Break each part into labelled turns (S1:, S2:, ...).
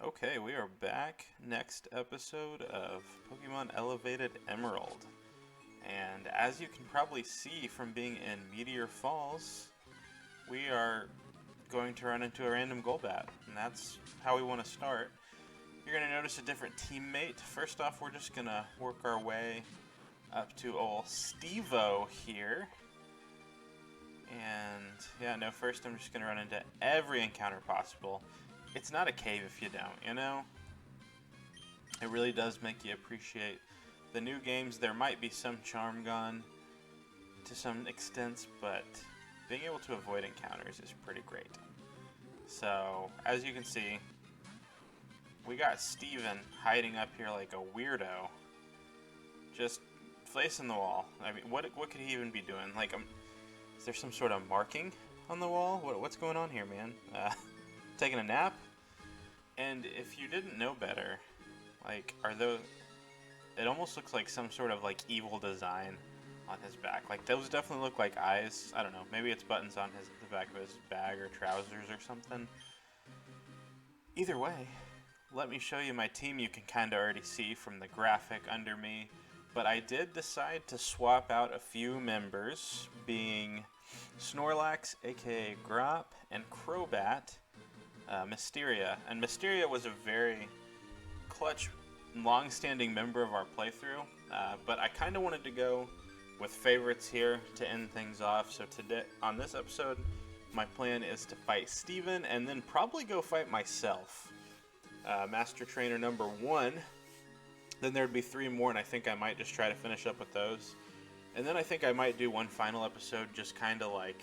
S1: Okay, we are back. Next episode of Pokemon Elevated Emerald. And as you can probably see from being in Meteor Falls, we are going to run into a random Golbat. And that's how we want to start. You're going to notice a different teammate. First off, we're just going to work our way up to old Stevo here. And yeah, no, first I'm just going to run into every encounter possible. It's not a cave if you don't, you know? It really does make you appreciate the new games. There might be some charm gone to some extent, but being able to avoid encounters is pretty great. So, as you can see, we got Steven hiding up here like a weirdo. Just facing the wall. I mean, what could he even be doing? Like, is there some sort of marking on the wall? What's going on here, man? Taking a nap? And if you didn't know better, like, it almost looks like some sort of, like, evil design on his back. Like, those definitely look like eyes. I don't know, maybe it's buttons on the back of his bag or trousers or something. Either way, let me show you my team. You can kind of already see from the graphic under me. But I did decide to swap out a few members, being Snorlax, aka Grop, and Crobat, Mysteria. And Mysteria was a very clutch, long-standing member of our playthrough, but I kind of wanted to go with favorites here to end things off. So today, on this episode, my plan is to fight Steven and then probably go fight myself. Master Trainer number 1. Then there'd be 3 more, and I think I might just try to finish up with those. And then I think I might do one final episode, just kind of like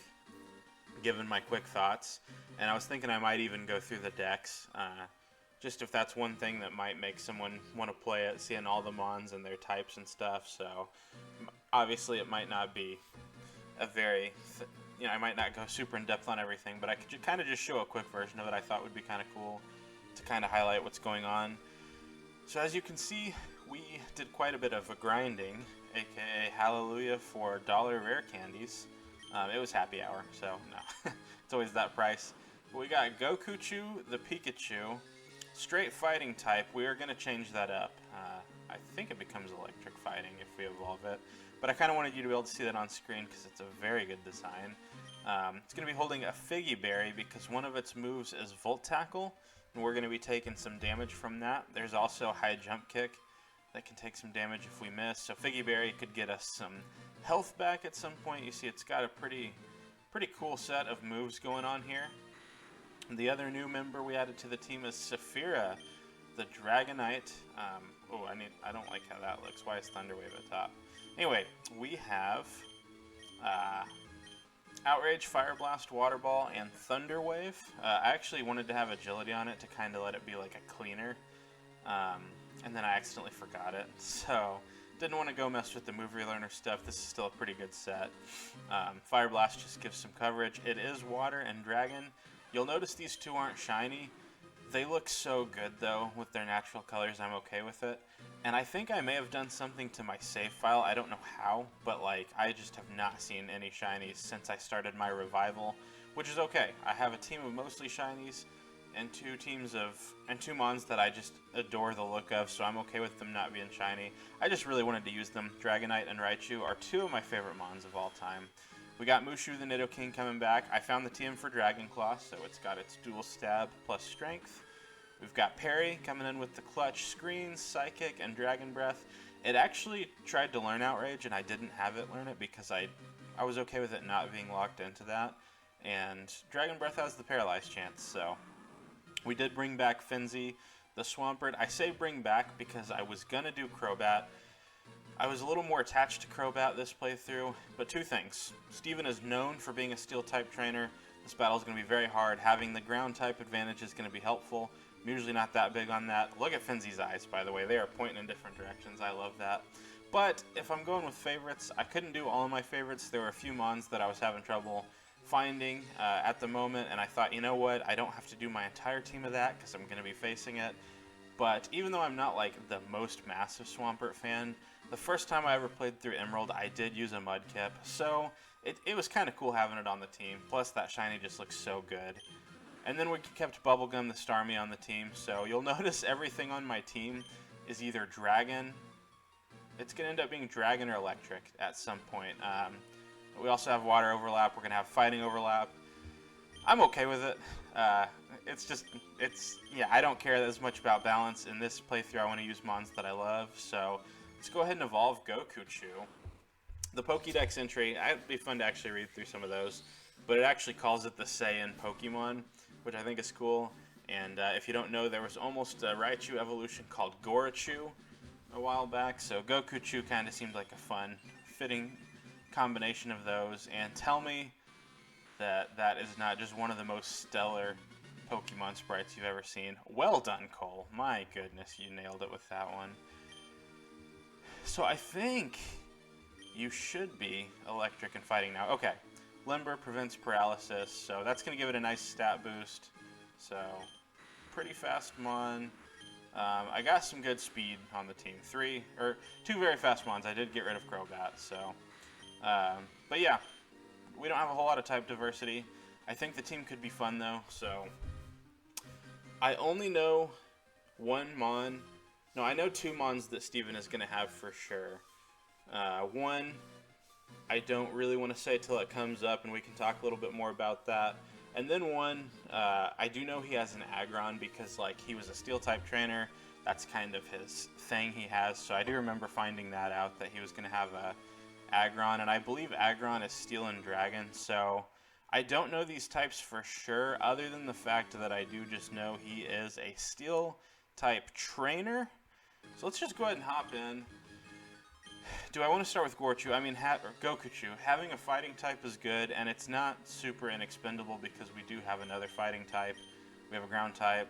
S1: giving my quick thoughts. And I was thinking I might even go through the decks, just if that's one thing that might make someone want to play it, seeing all the Mons and their types and stuff. So obviously it might not be a very, I might not go super in depth on everything, but I could kind of just show a quick version of it. I thought would be kind of cool to kind of highlight what's going on. So as you can see, we did quite a bit of a grinding, aka hallelujah for dollar rare candies. It was happy hour, so no, it's always that price. But we got Gokuchu, the Pikachu, straight fighting type. We are going to change that up. I think it becomes electric fighting if we evolve it. But I kind of wanted you to be able to see that on screen because it's a very good design. It's going to be holding a Figgy Berry because one of its moves is Volt Tackle, and we're going to be taking some damage from that. There's also High Jump Kick that can take some damage if we miss. So Figgy Berry could get us some health back at some point. You see it's got a pretty cool set of moves going on here. The other new member we added to the team is Saphira, the Dragonite. I don't like how that looks. Why is Thunderwave at top? Anyway, we have Outrage, Fire Blast, Water Ball, and Thunder Wave. I actually wanted to have Agility on it to kind of let it be like a cleaner, and then I accidentally forgot it. So didn't want to go mess with the move relearner stuff. This is still a pretty good set. Fire Blast just gives some coverage. It is Water and Dragon. You'll notice these two aren't shiny. They look so good though with their natural colors. I'm okay with it. And I think I may have done something to my save file. I don't know how, but like I just have not seen any shinies since I started my revival, which is okay. I have a team of mostly shinies and two mons that I just adore the look of, so I'm okay with them not being shiny. I just really wanted to use them. Dragonite and Raichu are 2 of my favorite mons of all time. We got Mushu the Nidoking coming back. I found the TM for Dragon Claw, so it's got its dual stab plus strength. We've got Perry coming in with the clutch screens, Psychic, and Dragon Breath. It actually tried to learn Outrage, and I didn't have it learn it because I was okay with it not being locked into that. And Dragon Breath has the Paralyze chance, so we did bring back Finzi, the Swampert. I say bring back because I was going to do Crobat. I was a little more attached to Crobat this playthrough, but 2 things. Steven is known for being a Steel-type trainer. This battle is going to be very hard. Having the Ground-type advantage is going to be helpful. I'm usually not that big on that. Look at Finzi's eyes, by the way. They are pointing in different directions. I love that. But if I'm going with favorites, I couldn't do all of my favorites. There were a few mons that I was having trouble finding at the moment, and I thought, you know what? I don't have to do my entire team of that because I'm going to be facing it. But even though I'm not like the most massive Swampert fan, the first time I ever played through Emerald, I did use a Mudkip, so it was kind of cool having it on the team. Plus, that shiny just looks so good. And then we kept Bubblegum the Starmie on the team, so you'll notice everything on my team is either Dragon. It's going to end up being Dragon or Electric at some point. We also have Water Overlap. We're going to have Fighting Overlap. I'm okay with it. Yeah, I don't care as much about balance. In this playthrough, I want to use Mons that I love, so let's go ahead and evolve Gokuchu. The Pokédex entry, it'd be fun to actually read through some of those, but it actually calls it the Saiyan Pokemon, which I think is cool. And if you don't know, there was almost a Raichu evolution called Gorachu a while back, so Gokuchu kind of seemed like a fun, fitting combination of those. And tell me that that is not just one of the most stellar Pokemon sprites you've ever seen. Well done, Cole. My goodness, you nailed it with that one. So I think you should be Electric and Fighting now. Okay, Limber prevents paralysis, so that's going to give it a nice stat boost. So, pretty fast Mon. I got some good speed on the team. Two very fast Mons. I did get rid of Crobat, so. But yeah, we don't have a whole lot of type diversity. I think the team could be fun though, so. I only know one Mon. No, I know two Mons that Steven is going to have for sure. One, I don't really want to say till it comes up, and we can talk a little bit more about that. And then one, I do know he has an Aggron because, like, he was a Steel-type trainer. That's kind of his thing he has. So I do remember finding that out, that he was going to have a Aggron. And I believe Aggron is Steel and Dragon. So I don't know these types for sure, other than the fact that I do just know he is a Steel-type trainer. So let's just go ahead and hop in. Do I want to start with Gorachu? I mean, Gokuchu. Having a fighting type is good, and it's not super inexpendable because we do have another fighting type. We have a ground type.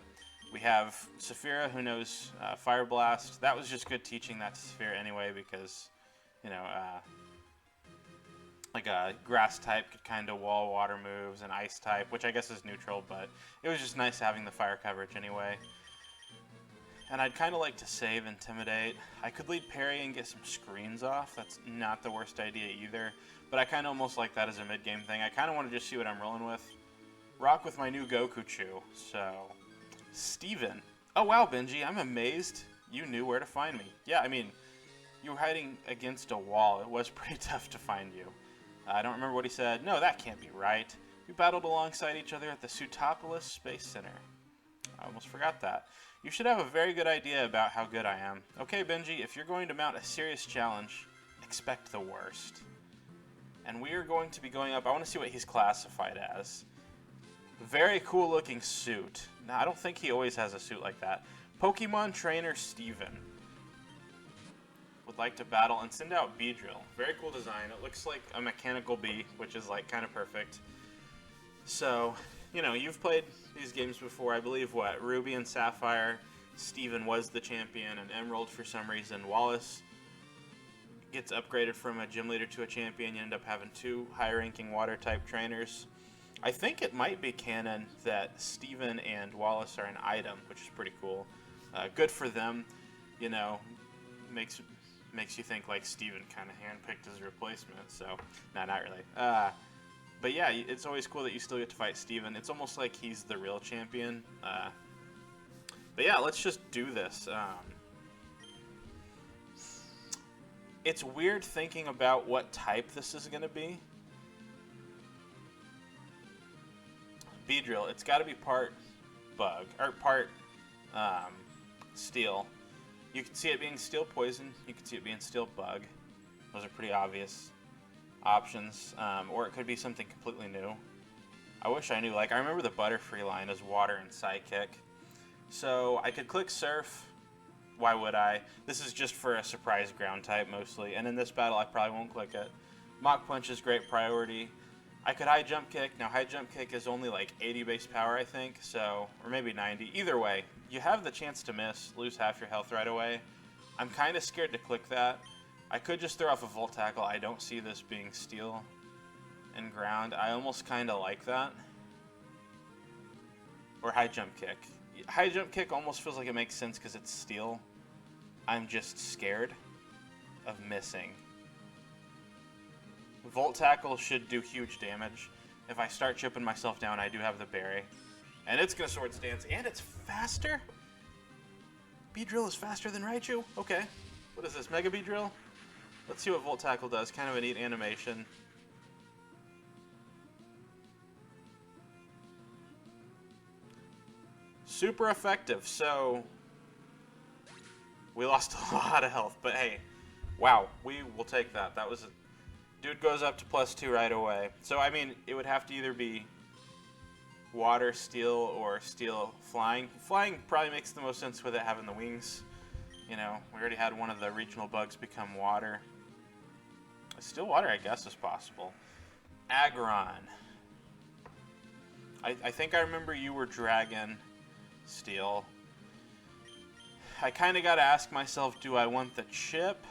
S1: We have Saphira, who knows Fire Blast. That was just good teaching that to Saphira anyway because, you know, like a grass type could kind of wall water moves, and ice type, which I guess is neutral, but it was just nice having the fire coverage anyway. And I'd kind of like to save Intimidate. I could lead Parry and get some screens off. That's not the worst idea either. But I kind of almost like that as a mid-game thing. I kind of want to just see what I'm rolling with. Rock with my new Gokuchu. So, Steven. Oh wow, Benji, I'm amazed you knew where to find me. Yeah, I mean, you were hiding against a wall. It was pretty tough to find you. I don't remember what he said. No, that can't be right. We battled alongside each other at the Sutopolis Space Center. I almost forgot that. You should have a very good idea about how good I am. Okay, Benji, if you're going to mount a serious challenge, expect the worst. And we are going to be going up. I want to see what he's classified as. Very cool looking suit. Now, I don't think he always has a suit like that. Pokemon Trainer Steven would like to battle and send out Beedrill. Very cool design. It looks like a mechanical bee, which is like kind of perfect. So, you know, you've played these games before. I believe, what, Ruby and Sapphire, Steven was the champion, and Emerald, for some reason, Wallace gets upgraded from a gym leader to a champion. You end up having two high-ranking water-type trainers. I think it might be canon that Steven and Wallace are an item, which is pretty cool. Good for them, you know, makes you think, like, Steven kind of handpicked his replacement, so, no, not really. But yeah, it's always cool that you still get to fight Steven. It's almost like he's the real champion. But yeah, let's just do this. It's weird thinking about what type this is going to be. Beedrill, it's got to be part bug, or part steel. You can see it being steel poison. You can see it being steel bug. Those are pretty obvious options, or it could be something completely new. I wish I knew. Like, I remember the Butterfree line as water and Psychic. So I could click Surf. Why would I? This is just for a surprise ground type mostly, and in this battle I probably won't click it. Mach Punch is great priority. I could High Jump Kick. Now High Jump Kick is only like 80 base power, I think, so, or maybe 90. Either way, you have the chance to miss, lose half your health right away. I'm kind of scared to click that. I could just throw off a Volt Tackle. I don't see this being steel and ground. I almost kind of like that. Or High Jump Kick. High Jump Kick almost feels like it makes sense because it's steel. I'm just scared of missing. Volt Tackle should do huge damage. If I start chipping myself down, I do have the berry. And it's going to Swords Dance, and it's faster? Beedrill is faster than Raichu? Okay. What is this, Mega Beedrill? Let's see what Volt Tackle does. Kind of a neat animation. Super effective, so we lost a lot of health, but hey, wow, we will take that. That was dude goes up to +2 right away. So I mean, it would have to either be water, steel, or steel flying. Flying probably makes the most sense with it having the wings. You know, we already had one of the regional bugs become water. Still water, I guess, is possible. Aggron. I think I remember you were Dragon Steel. I kind of got to ask myself, do I want the chip?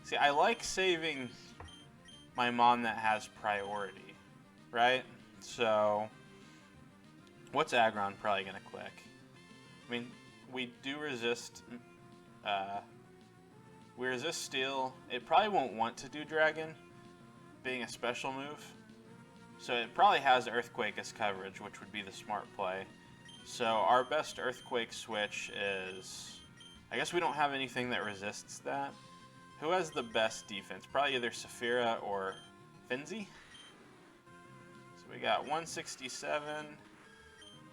S1: See, I like saving my Mon that has priority, right? So, what's Aggron probably going to click? I mean, we do resist... we resist Steel. It probably won't want to do Dragon, being a special move. So it probably has Earthquake as coverage, which would be the smart play. So our best Earthquake switch is... I guess we don't have anything that resists that. Who has the best defense? Probably either Saphira or Finzi. So we got 167,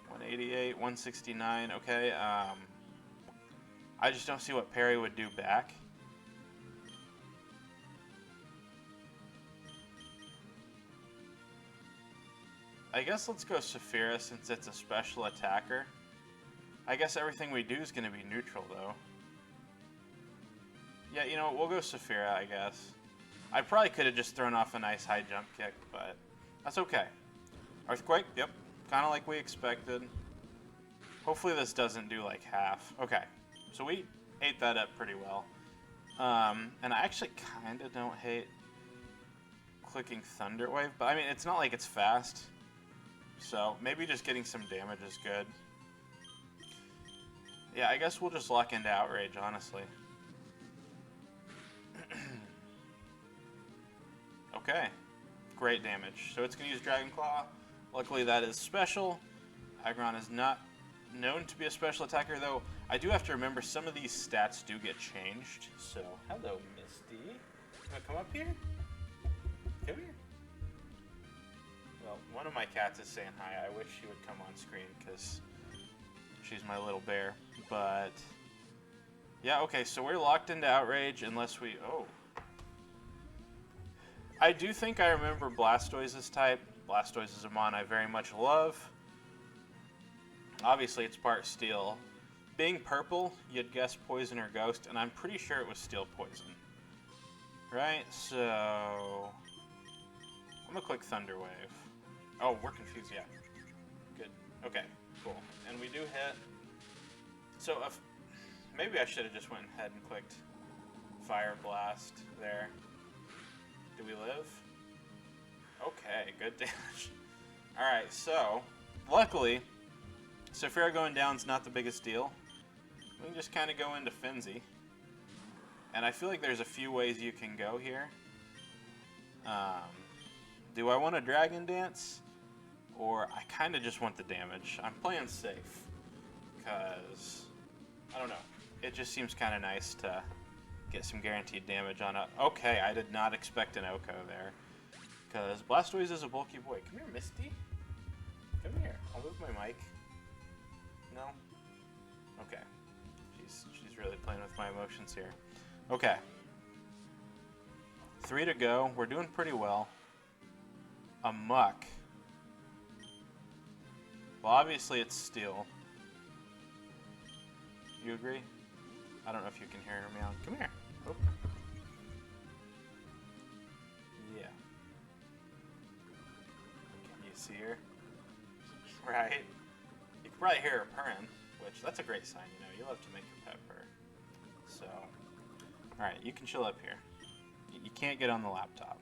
S1: 188, 169. Okay, I just don't see what Perry would do back. I guess let's go Saphira since it's a special attacker. I guess everything we do is going to be neutral, though. Yeah, you know, we'll go Saphira, I guess. I probably could have just thrown off a nice high jump kick, but that's okay. Earthquake? Yep. Kind of like we expected. Hopefully this doesn't do like half. Okay. So we ate that up pretty well. And I actually kind of don't hate clicking Thunder Wave, but I mean, it's not like it's fast. So maybe just getting some damage is good. Yeah, I guess we'll just lock into Outrage, honestly. Okay. Great damage. So it's going to use Dragon Claw. Luckily that is special. Aggron is not known to be a special attacker, though. I do have to remember some of these stats do get changed. So, hello, Misty. You want to come up here? Come here. Well, one of my cats is saying hi. I wish she would come on screen because she's my little bear. But, yeah, okay, so we're locked into Outrage unless we... Oh. I do think I remember Blastoise's type. Blastoise is a mon I very much love. Obviously, it's part Steel. Being purple, you'd guess Poison or Ghost, and I'm pretty sure it was Steel Poison. Right? So... I'm gonna click Thunder Wave. Oh, we're confused, yeah. Good. Okay, cool. And we do hit. So, if, maybe I should have just went ahead and clicked Fire Blast there. Do we live? Okay, good damage. Alright, so, luckily, Saphira going down is not the biggest deal. We can just kind of go into Finzi. And I feel like there's a few ways you can go here. Do I want a Dragon Dance? Or I kind of just want the damage. I'm playing safe. Because, I don't know. It just seems kind of nice to get some guaranteed damage on a... Okay, I did not expect an Oko there. Because Blastoise is a bulky boy. Come here, Misty. Come here. I'll move my mic. No? Okay. She's really playing with my emotions here. Okay. 3 to go. We're doing pretty well. A Muck. Well, obviously it's Steel. You agree? I don't know if you can hear her meow. Come here. Oh. Yeah. Can you see her? Right? You can probably hear her purring, which that's a great sign, you know. You love to make your pet purr. So, alright, you can chill up here. You can't get on the laptop.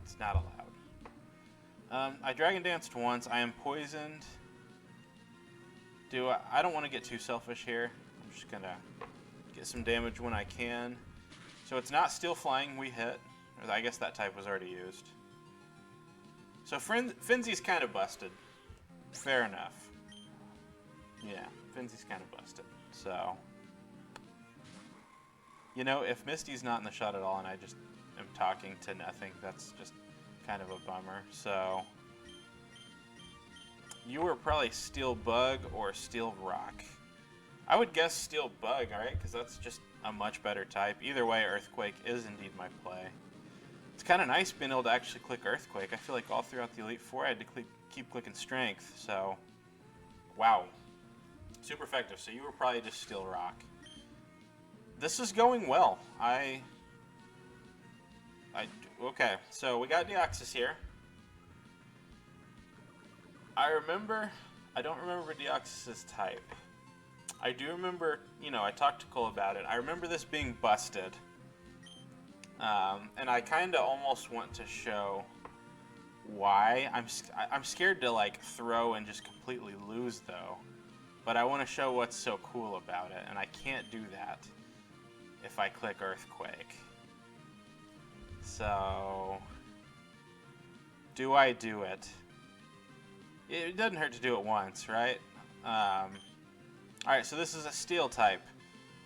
S1: It's not allowed. I Dragon Danced once. I am poisoned. I don't want to get too selfish here. I'm just going to get some damage when I can. So it's not Steel Flying we hit. Or I guess that type was already used. So Finzi's kind of busted. Fair enough. Yeah, Finzy's kind of busted. So, you know, if Misty's not in the shot at all and I just am talking to nothing, that's just kind of a bummer. So, you were probably Steel Bug or Steel Rock. I would guess Steel Bug, alright? Because that's just a much better type. Either way, Earthquake is indeed my play. It's kind of nice being able to actually click Earthquake. I feel like all throughout the Elite Four I had to keep clicking Strength, so... Wow. Super effective. So you were probably just Steel Rock. This is going well. Okay, so we got Deoxys here. I don't remember Deoxys' type. I do remember, you know, I talked to Cole about it. I remember this being busted. And I kind of almost want to show why. I'm scared to, like, throw and just completely lose, though. But I want to show what's so cool about it, and I can't do that if I click Earthquake. So, do I do it? It doesn't hurt to do it once, right? Alright, so this is a Steel type.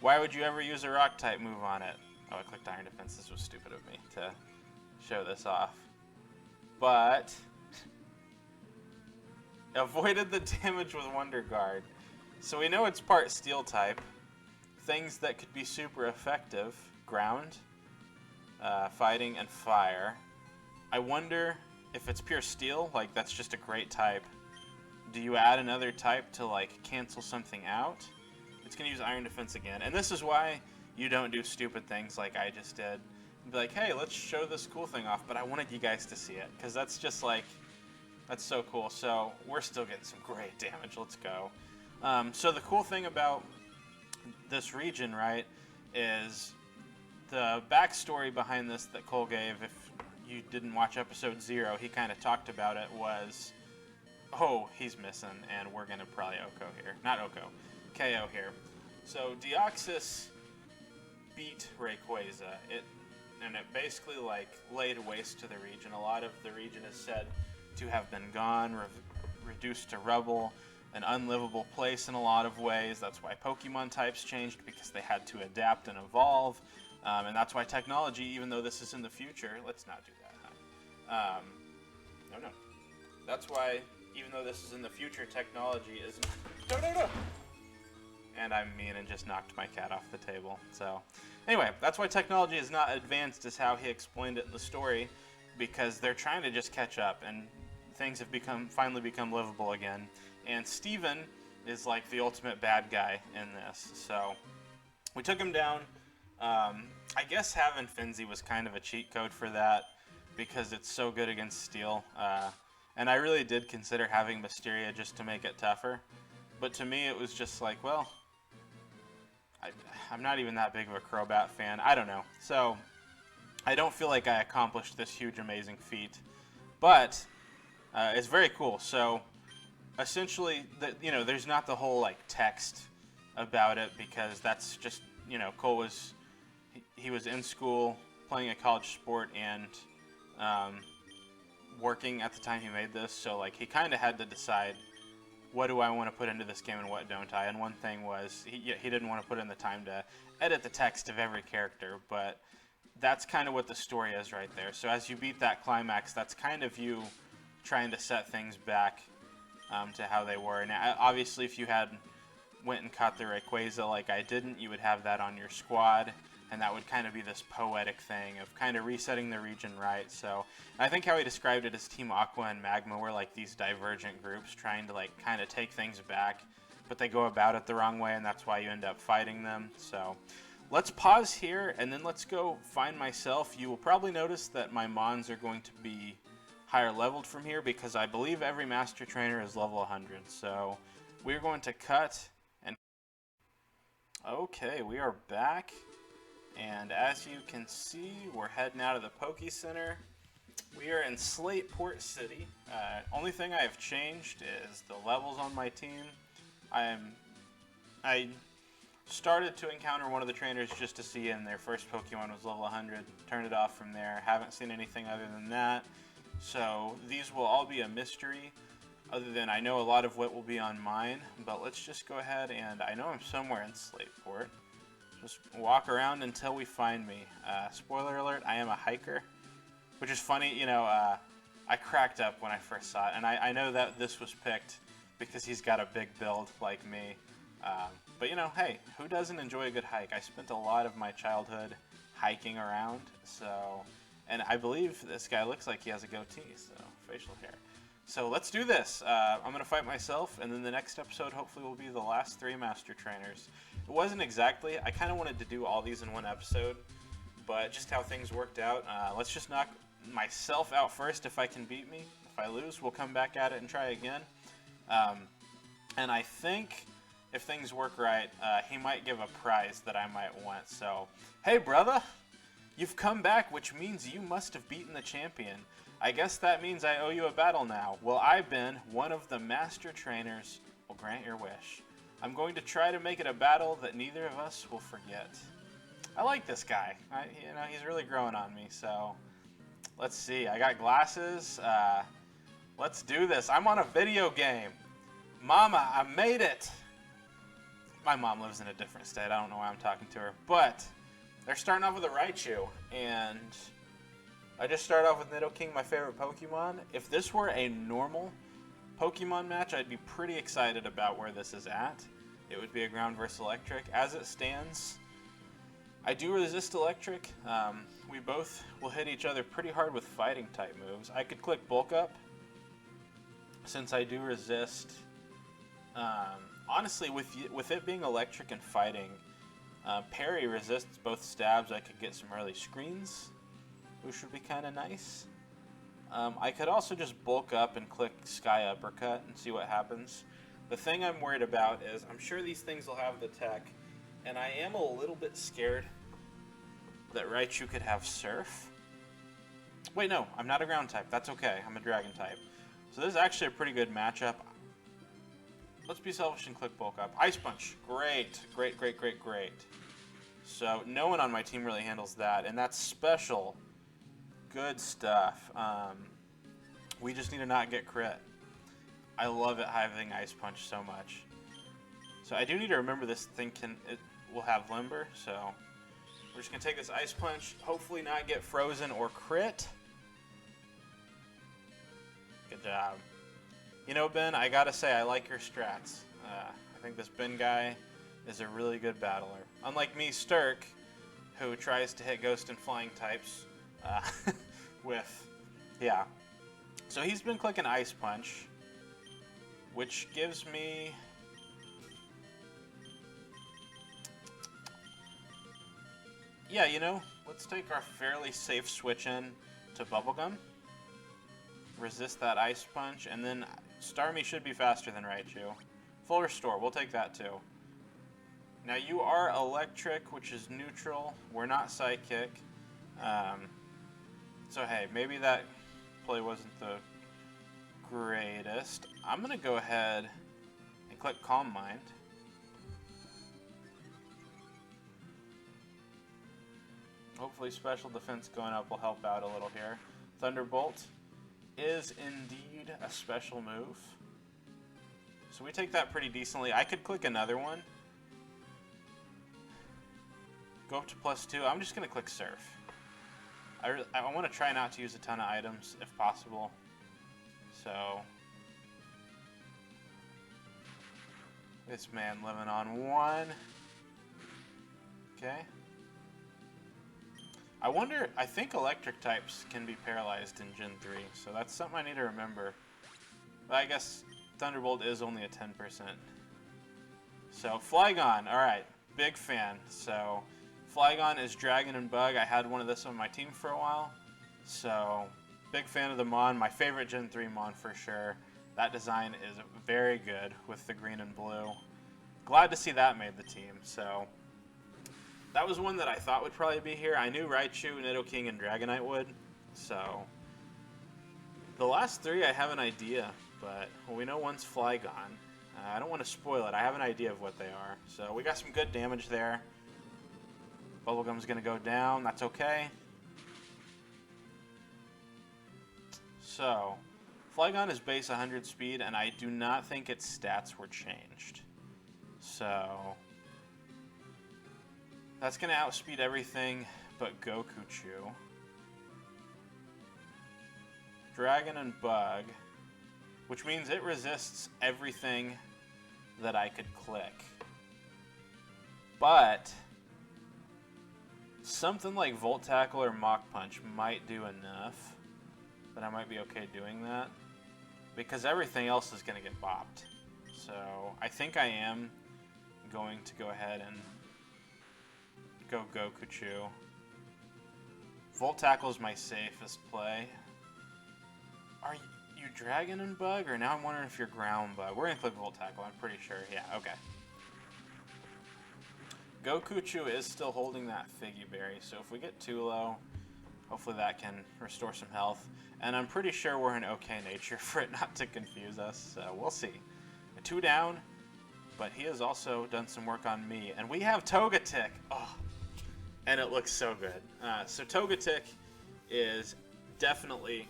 S1: Why would you ever use a Rock type move on it? Oh, I clicked Iron Defense. This was stupid of me to show this off. But, avoided the damage with Wonder Guard. So we know it's part Steel type. Things that could be super effective: Ground, Fighting, and Fire. I wonder if it's pure Steel, like that's just a great type. Do you add another type to, like, cancel something out? It's going to use Iron Defense again. And this is why you don't do stupid things like I just did. Be like, hey, let's show this cool thing off, but I wanted you guys to see it. Because that's just, like, that's so cool. So we're still getting some great damage. Let's go. So the cool thing about this region, right, is the backstory behind this that Cole gave. If you didn't watch episode 0, he kind of talked about it, was... Oh, he's missing, and we're going to probably OHKO here. Not OHKO. KO here. So, Deoxys beat Rayquaza. It basically, like, laid waste to the region. A lot of the region is said to have been gone, reduced to rubble, an unlivable place in a lot of ways. That's why Pokemon types changed, because they had to adapt and evolve. And that's why technology, even though this is in the future... Let's not do that, huh? No. That's why... Even though this is in the future, technology is... No! And I'm mean and just knocked my cat off the table. So, anyway, that's why technology is not advanced, is how he explained it in the story, because they're trying to just catch up, and things have finally become livable again. And Steven is like the ultimate bad guy in this. So, we took him down. I guess having Finzy was kind of a cheat code for that, because it's so good against Steel. And I really did consider having Mysteria just to make it tougher. But to me, it was just like, well, I'm not even that big of a Crobat fan. I don't know. So, I don't feel like I accomplished this huge, amazing feat. But, it's very cool. So, essentially, there's not the whole, like, text about it, because that's just, Cole was, he was in school, playing a college sport, and, working at the time he made this, so like he kind of had to decide, what do I want to put into this game and what don't I? And one thing was he didn't want to put in the time to edit the text of every character, but that's kind of what the story is right there. So as you beat that climax, that's kind of you trying to set things back to how they were. Now, obviously, if you had went and caught the Rayquaza like I didn't, you would have that on your squad. And that would kind of be this poetic thing of kind of resetting the region right. So I think how he described it as Team Aqua and Magma were like these divergent groups trying to like kind of take things back, but they go about it the wrong way, and that's why you end up fighting them. So let's pause here, and then let's go find myself. You will probably notice that my Mons are going to be higher leveled from here, because I believe every Master Trainer is level 100. So we're going to cut and... Okay, we are back. And as you can see, we're heading out of the Poke Center. We are in Slateport City. Only thing I have changed is the levels on my team. I started to encounter one of the trainers just to see, and their first Pokemon was level 100. Turned it off from there. Haven't seen anything other than that. So these will all be a mystery other than I know a lot of what will be on mine, but let's just go ahead and I know I'm somewhere in Slateport. Just walk around until we find me. Spoiler alert, I am a hiker, which is funny, you know, I cracked up when I first saw it, and I know that this was picked because he's got a big build like me. But you know, hey, who doesn't enjoy a good hike? I spent a lot of my childhood hiking around, so, and I believe this guy looks like he has a goatee, so facial hair. So let's do this. I'm gonna fight myself, and then the next episode hopefully will be the last 3 master trainers. It wasn't exactly, I kind of wanted to do all these in one episode, but just how things worked out. Let's just knock myself out first if I can beat me. If I lose, we'll come back at it and try again. And I think if things work right, he might give a prize that I might want. So, hey brother, you've come back, which means you must have beaten the champion. I guess that means I owe you a battle now. Well, I've been one of the master trainers. Will grant your wish. I'm going to try to make it a battle that neither of us will forget. I like this guy. You know, he's really growing on me. So, let's see. I got glasses. Let's do this. I'm on a video game. Mama, I made it. My mom lives in a different state. I don't know why I'm talking to her. But they're starting off with a Raichu, and I just started off with Nidoking, my favorite Pokemon. If this were a normal Pokemon match, I'd be pretty excited about where this is at. It would be a ground versus electric. As it stands, I do resist electric. We both will hit each other pretty hard with fighting type moves. I could click bulk up since I do resist. Honestly, with it being electric and fighting, parry resists both stabs. I could get some early screens, which would be kind of nice. I could also just bulk up and click Sky Uppercut and see what happens. The thing I'm worried about is I'm sure these things will have the tech, and I am a little bit scared that Raichu could have Surf. Wait, no, I'm not a ground type. That's okay. I'm a dragon type. So this is actually a pretty good matchup. Let's be selfish and click bulk up. Ice Punch. Great. Great, great, great, great. So no one on my team really handles that, and that's special. Good stuff. We just need to not get crit. I love it having Ice Punch so much. So I do need to remember this thing will have Limber, so we're just going to take this Ice Punch, hopefully not get frozen or crit. Good job. You know, Ben, I gotta say, I like your strats. I think this Ben guy is a really good battler. Unlike me, Sturk, who tries to hit Ghost and Flying types yeah. So he's been clicking Ice Punch, which gives me... Yeah, you know, let's take our fairly safe switch in to Bubblegum. Resist that Ice Punch, and then Starmie should be faster than Raichu. Full Restore, we'll take that too. Now you are Electric, which is neutral. We're not Psychic. So hey, maybe that play wasn't the greatest. I'm going to go ahead and click Calm Mind. Hopefully special defense going up will help out a little here. Thunderbolt is indeed a special move. So we take that pretty decently. I could click another one. Go up to +2. I'm just going to click Surf. I want to try not to use a ton of items if possible. So this man living on 1. Okay. I think electric types can be paralyzed in Gen 3, so that's something I need to remember. But I guess Thunderbolt is only a 10%. So Flygon, alright, big fan. So Flygon is Dragon and Bug. I had one of this on my team for a while. So big fan of the Mon, my favorite Gen 3 Mon for sure. That design is very good with the green and blue. Glad to see that made the team. So that was one that I thought would probably be here. I knew Raichu, Nidoking, and Dragonite would. So the last 3 I have an idea, but well, we know one's Flygon. I don't want to spoil it. I have an idea of what they are. So we got some good damage there. Bubblegum's going to go down. That's okay. So Flygon is base 100 speed, and I do not think its stats were changed. So that's going to outspeed everything but Gokuchu. Dragon and Bug, which means it resists everything that I could click. But something like Volt Tackle or Mach Punch might do enough that I might be okay doing that, because everything else is going to get bopped. So I think I am going to go ahead and go Gokuchu. Volt Tackle is my safest play. Are you Dragon and Bug, or now I'm wondering if you're Ground Bug? We're going to click Volt Tackle, I'm pretty sure. Yeah, okay. Gokuchu is still holding that Figgy Berry, so if we get too low, hopefully that can restore some health. And I'm pretty sure we're in okay nature for it not to confuse us, so we'll see. 2 down, but he has also done some work on me. And we have Togetic! Oh, and it looks so good. So Togetic is definitely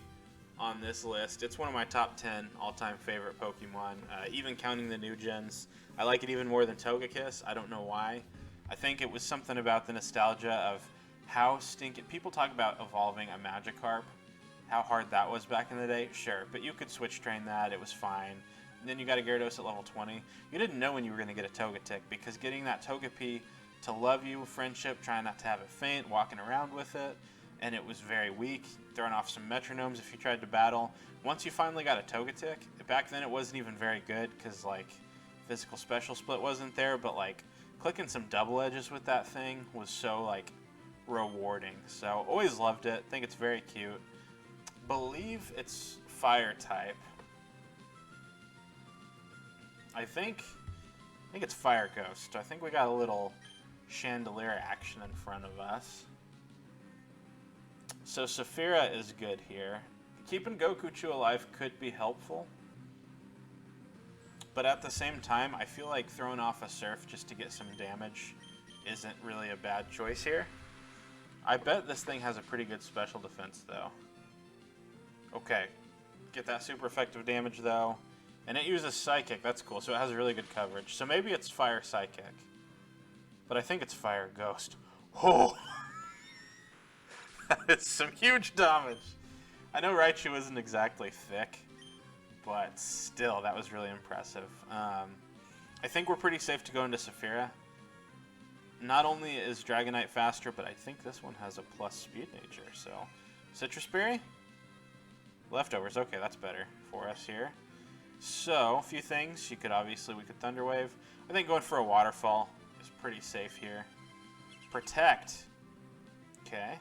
S1: on this list. It's one of my top 10 all-time favorite Pokemon, even counting the new gens. I like it even more than Togekiss. I don't know why. I think it was something about the nostalgia of how stinking... People talk about evolving a Magikarp, how hard that was back in the day. Sure, but you could switch train that. It was fine. And then you got a Gyarados at level 20. You didn't know when you were going to get a Togetic, because getting that Togepi to love you, friendship, trying not to have it faint, walking around with it, and it was very weak, throwing off some metronomes if you tried to battle. Once you finally got a Togetic, back then it wasn't even very good, because, like, physical special split wasn't there, but, like, clicking some double edges with that thing was so, like, rewarding. So, always loved it. Think it's very cute. Believe it's fire type. I think it's Fire Ghost. I think we got a little Chandelier action in front of us. So Saphira is good here. Keeping Gokuchu alive could be helpful. But at the same time, I feel like throwing off a Surf just to get some damage isn't really a bad choice here. I bet this thing has a pretty good special defense, though. Okay. Get that super effective damage, though. And it uses Psychic. That's cool. So it has really good coverage. So maybe it's Fire Psychic. But I think it's Fire Ghost. Oh! That is some huge damage. I know Raichu isn't exactly thick, but still, that was really impressive. I think we're pretty safe to go into Saphira. Not only is Dragonite faster, but I think this one has a plus speed nature. So, Citrus Berry? Leftovers. Okay, that's better for us here. So, a few things. We could Thunder Wave. I think going for a Waterfall is pretty safe here. Protect. Okay.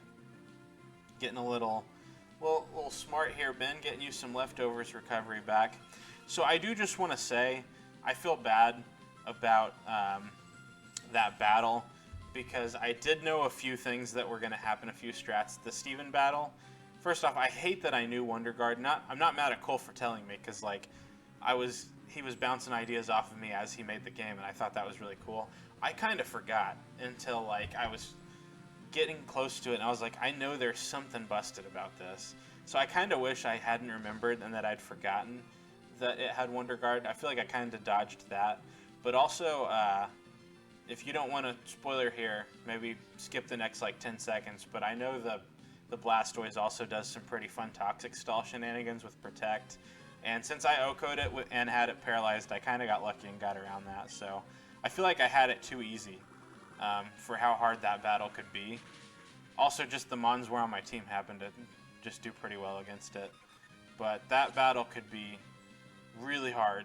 S1: Getting a little smart here, Ben. Getting you some Leftovers recovery back. So I do just want to say, I feel bad about that battle, because I did know a few things that were going to happen, a few strats. The Steven battle. First off, I hate that I knew Wonder Guard. I'm not mad at Cole for telling me, because like he was bouncing ideas off of me as he made the game, and I thought that was really cool. I kind of forgot until like I was getting close to it, and I was like, I know there's something busted about this. So I kind of wish I hadn't remembered and that I'd forgotten that it had Wonder Guard. I feel like I kind of dodged that. But also, if you don't want a spoiler here, maybe skip the next like 10 seconds. But I know the Blastoise also does some pretty fun Toxic Stall shenanigans with Protect. And since I O-code it and had it paralyzed, I kind of got lucky and got around that. So I feel like I had it too easy for how hard that battle could be. Also, just the Mons were on my team happened to just do pretty well against it. But that battle could be really hard.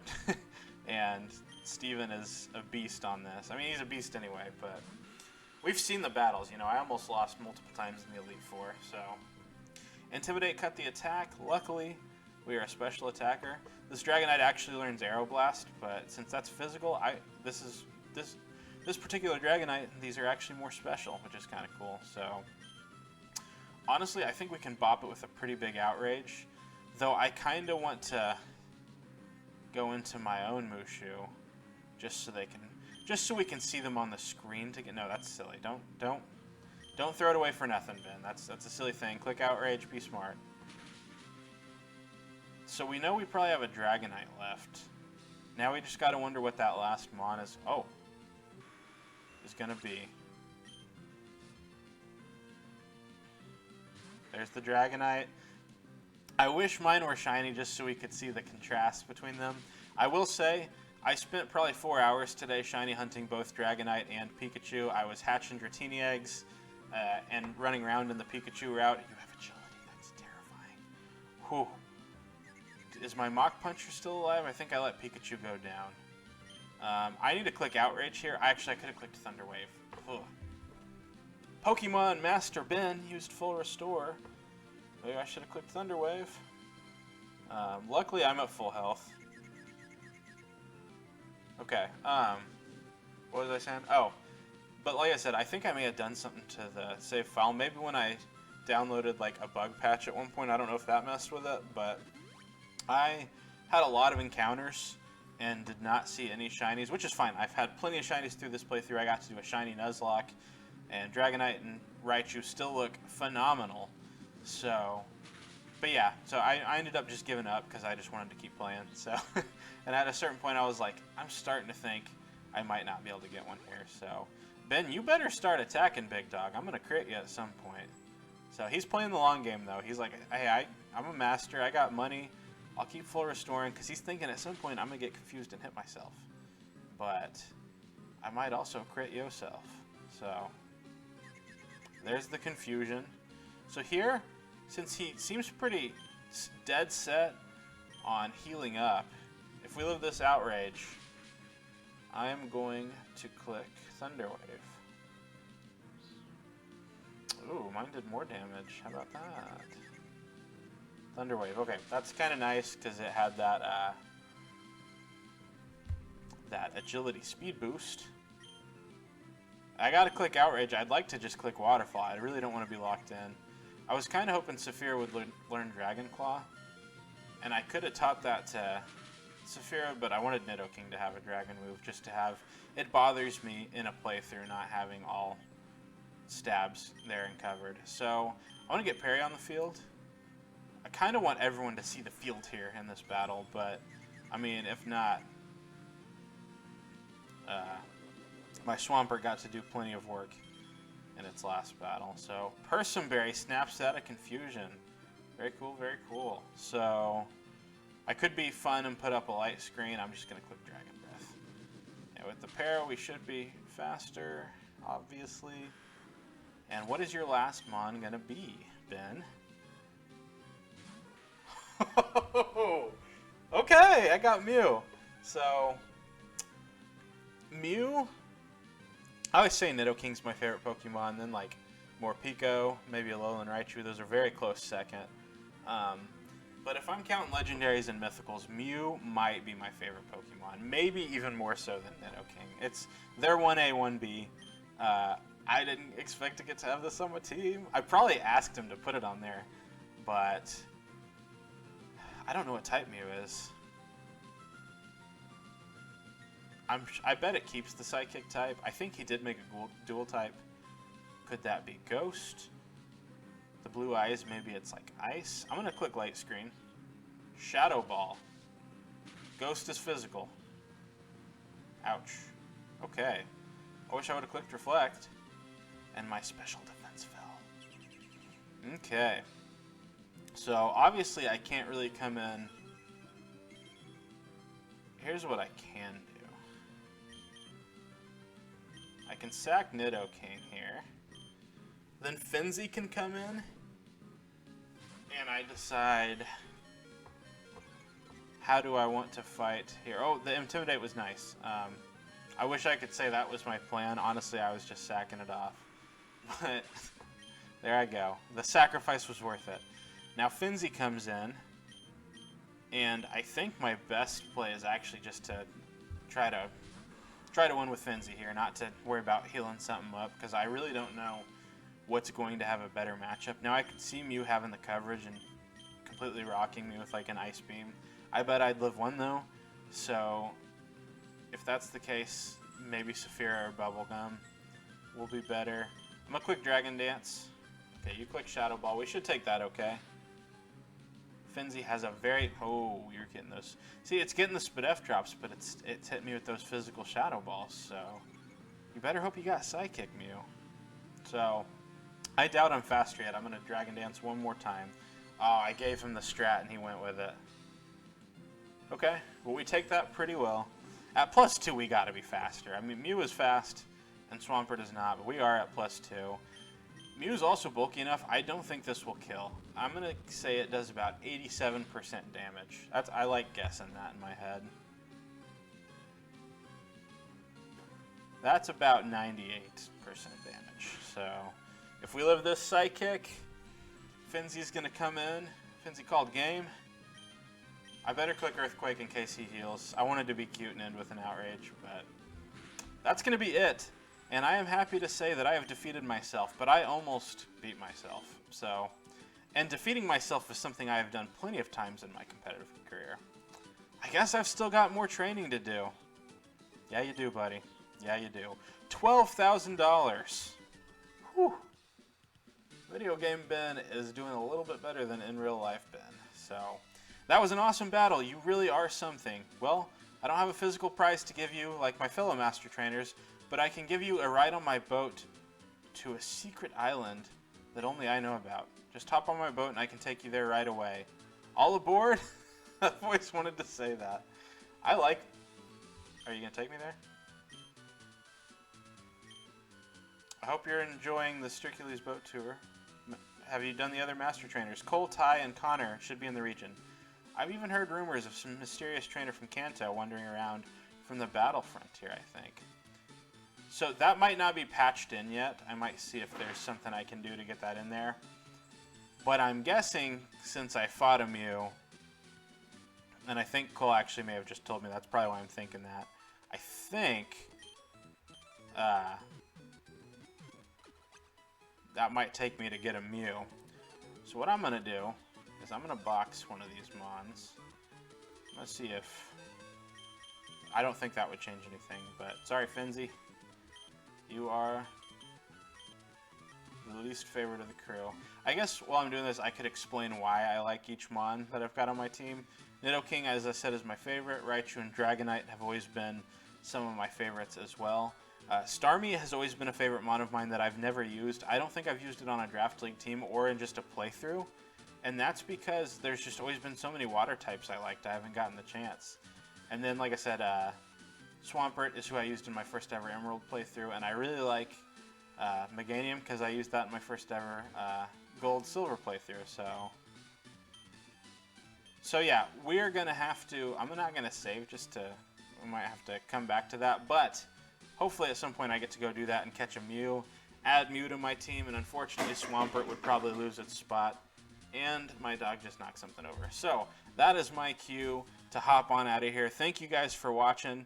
S1: And Steven is a beast on this. I mean, he's a beast anyway, but we've seen the battles. You know, I almost lost multiple times in the Elite Four. So Intimidate cut the attack. Luckily, we are a special attacker. This Dragonite actually learns Aeroblast, but since that's physical, this particular Dragonite, these are actually more special, which is kind of cool. So honestly, I think we can bop it with a pretty big Outrage, though I kind of want to go into my own Mushu just so we can see them on the screen to get. No, that's silly. Don't throw it away for nothing, Ben. That's a silly thing. Click Outrage. Be smart. So we know we probably have a Dragonite left. Now we just gotta wonder what that last Mon is. Oh. Is gonna be. There's the Dragonite. I wish mine were shiny just so we could see the contrast between them. I will say, I spent probably 4 hours today shiny hunting both Dragonite and Pikachu. I was hatching Dratini eggs and running around in the Pikachu route. You have agility. That's terrifying. Whew. Is my Mach Puncher still alive? I think I let Pikachu go down. I need to click Outrage here. I could have clicked Thunder Wave. Ugh. Pokemon Master Ben used Full Restore. Maybe I should have clicked Thunder Wave. Luckily, I'm at full health. Okay. What was I saying? Oh, but like I said, I think I may have done something to the save file. Maybe when I downloaded like a bug patch at one point. I don't know if that messed with it, but I had a lot of encounters and did not see any shinies, which is fine. I've had plenty of shinies through this playthrough. I got to do a shiny Nuzlocke, and Dragonite and Raichu still look phenomenal. So, but yeah, so I ended up just giving up because I just wanted to keep playing. So, and at a certain point I was like, I'm starting to think I might not be able to get one here. So, Ben, you better start attacking, big dog. I'm going to crit you at some point. So he's playing the long game though. He's like, hey, I'm a master. I got money. I'll keep full restoring, because he's thinking at some point I'm going to get confused and hit myself. But I might also crit yourself. So there's the confusion. So here, since he seems pretty dead set on healing up, if we live this Outrage, I am going to click Thunder Wave. Ooh, mine did more damage. How about that? Thunder Wave. Okay, that's kind of nice because it had that that agility speed boost. I gotta click Outrage. I'd like to just click Waterfall. I really don't want to be locked in. I was kind of hoping Saphira would learn Dragon Claw, and I could have taught that to Saphira, but I wanted Nidoking to have a Dragon move just to have. It bothers me in a playthrough not having all stabs there and covered. So I want to get Perry on the field. I kind of want everyone to see the field here in this battle, but I mean, if not, my Swampert got to do plenty of work in its last battle. So Persimberry snaps out of confusion. Very cool, very cool. So I could be fun and put up a light screen. I'm just going to click Dragon Breath. And with the Para, we should be faster, obviously. And what is your last Mon going to be, Ben? Okay, I got Mew. So, Mew, I always say Nidoking's my favorite Pokemon, then like Morpeko, maybe Alolan Raichu. Those are very close second. But if I'm counting legendaries and mythicals, Mew might be my favorite Pokemon. Maybe even more so than Nidoking. They're 1A, 1B. I didn't expect to get to have this on my team. I probably asked him to put it on there, but I don't know what type Mew is. I bet it keeps the Psychic type. I think he did make a dual type. Could that be Ghost? The blue eyes, maybe it's like Ice. I'm going to click Light Screen. Shadow Ball. Ghost is physical. Ouch. Okay. I wish I would have clicked Reflect. And my special defense fell. Okay. So, obviously, I can't really come in. Here's what I can do. I can sack Nidoking here. Then Finzi can come in. And I decide, how do I want to fight here? Oh, the Intimidate was nice. I wish I could say that was my plan. Honestly, I was just sacking it off. But there I go. The sacrifice was worth it. Now Finzi comes in, and I think my best play is actually just to try to win with Finzi here, not to worry about healing something up, because I really don't know what's going to have a better matchup. Now I could see Mew having the coverage and completely rocking me with like an Ice Beam. I bet I'd live one though, so if that's the case, maybe Saphira or Bubblegum will be better. I'm gonna click Dragon Dance. Okay, you click Shadow Ball. We should take that, okay? Finzi has a very... Oh, you're getting those... See, it's getting the Spadef drops, but it's hit me with those physical Shadow Balls, so... You better hope you got Psychic, Mew. So, I doubt I'm faster yet. I'm going to Dragon Dance one more time. Oh, I gave him the strat and he went with it. Okay, well we take that pretty well. At +2, we got to be faster. I mean, Mew is fast and Swampert is not, but we are at +2. Mew is also bulky enough. I don't think this will kill. I'm going to say it does about 87% damage. I like guessing that in my head. That's about 98% damage. So, if we live this Psychic, Finzi's going to come in. Finzi called game. I better click Earthquake in case he heals. I wanted to be cute and end with an Outrage, but that's going to be it. And I am happy to say that I have defeated myself, but I almost beat myself. So, and defeating myself is something I have done plenty of times in my competitive career. I guess I've still got more training to do. Yeah, you do, buddy. Yeah, you do. $12,000. Whew. Video game Ben is doing a little bit better than in real life Ben. So, that was an awesome battle. You really are something. Well, I don't have a physical prize to give you like my fellow Master Trainers, but I can give you a ride on my boat to a secret island that only I know about. Just hop on my boat and I can take you there right away. All aboard? I've always wanted to say that. I like... Are you going to take me there? I hope you're enjoying the Strictly's boat tour. Have you done the other Master Trainers? Cole, Ty, and Connor should be in the region. I've even heard rumors of some mysterious trainer from Kanto wandering around from the Battle Frontier, I think. So that might not be patched in yet. I might see if there's something I can do to get that in there. But I'm guessing, since I fought a Mew, and I think Cole actually may have just told me, that's probably why I'm thinking that. I think that might take me to get a Mew. So what I'm going to do is I'm going to box one of these Mons. Let's see if... I don't think that would change anything, but sorry, Finzi. You are the least favorite of the crew. I guess while I'm doing this, I could explain why I like each Mon that I've got on my team. Nidoking, as I said, is my favorite. Raichu and Dragonite have always been some of my favorites as well. Starmie has always been a favorite Mon of mine that I've never used. I don't think I've used it on a Draft League team or in just a playthrough. And that's because there's just always been so many water types I liked. I haven't gotten the chance. And then, like I said, Swampert is who I used in my first ever Emerald playthrough. And I really like Meganium because I used that in my first ever Gold-Silver playthrough. So yeah, we're going to have to... I'm not going to save just to... We might have to come back to that. But... hopefully at some point I get to go do that and catch a Mew, add Mew to my team, and unfortunately Swampert would probably lose its spot, and my dog just knocked something over. So that is my cue to hop on out of here. Thank you guys for watching.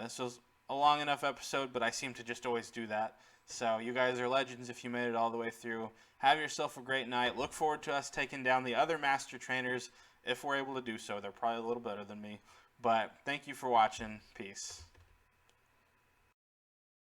S1: This was a long enough episode, but I seem to just always do that. So you guys are legends if you made it all the way through. Have yourself a great night. Look forward to us taking down the other Master Trainers if we're able to do so. They're probably a little better than me. But thank you for watching. Peace.